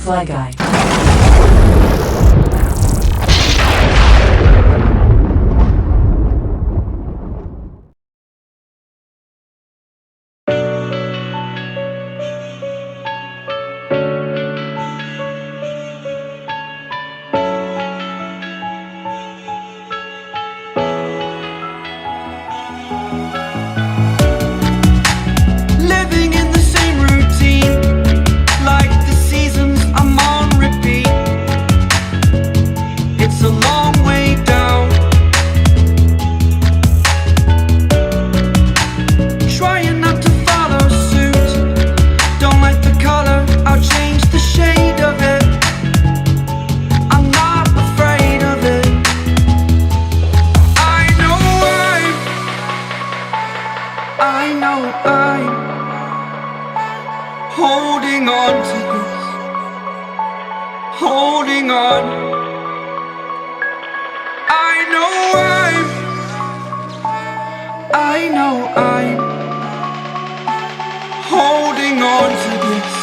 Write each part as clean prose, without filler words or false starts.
FlyGuy. Holding on to this, holding on. I know I'm holding on to this,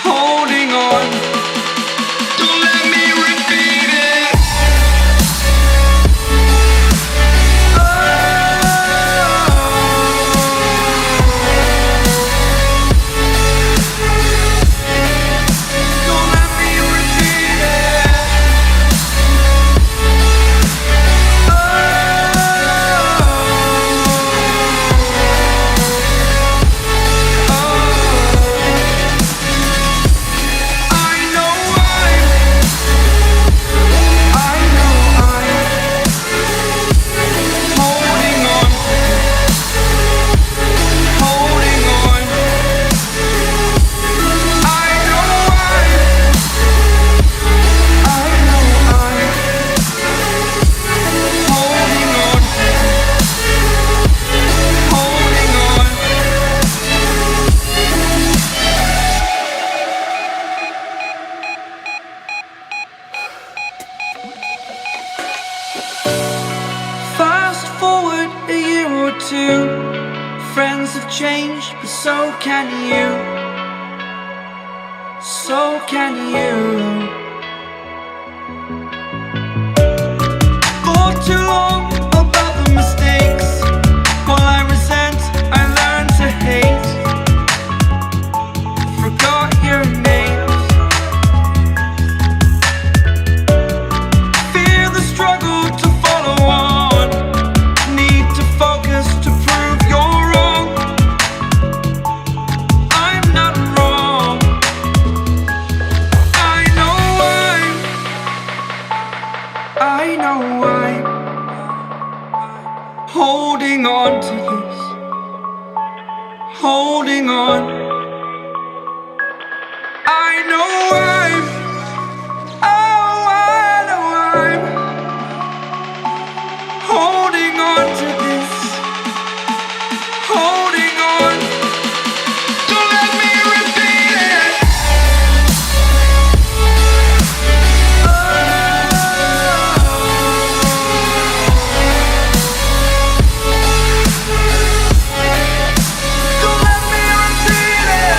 holding on. Don't let me repeat it. Friends have changed, but so can you. So can you. For too long about the mistakes, while I resent, I learned to hate. Forgot your names. Fear the struggle to follow on. Need to focus to prove you're wrong. I'm not wrong. I know I'm holding on to this, holding on. I know I'm holding on to this, holding on. Don't let me repeat it. Don't let me repeat it.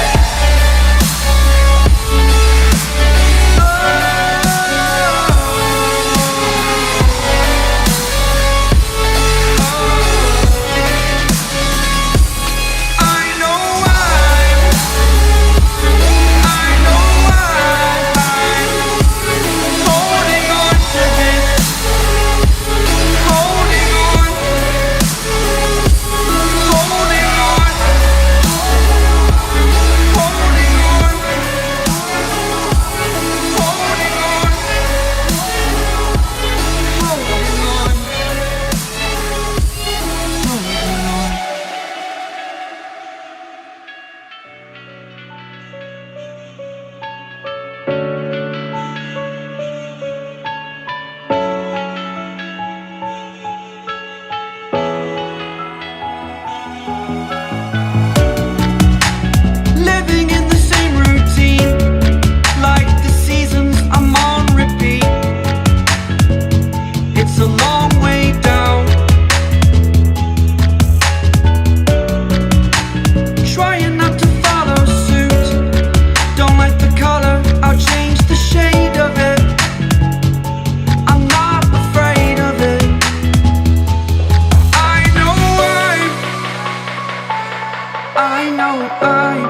I know I'm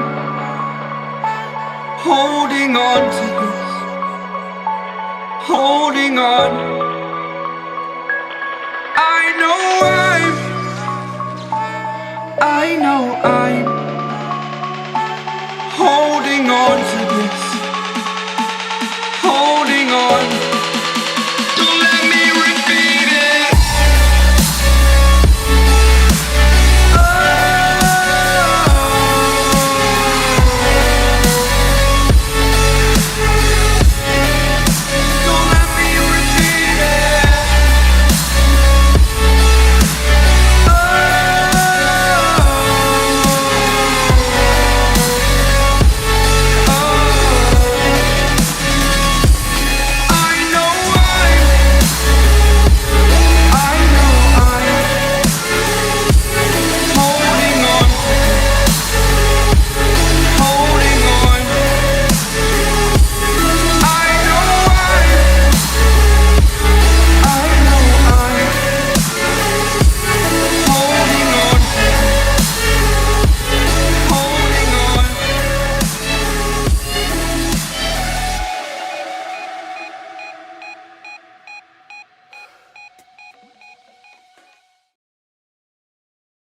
holding on to this, holding on. I know I'm holding on to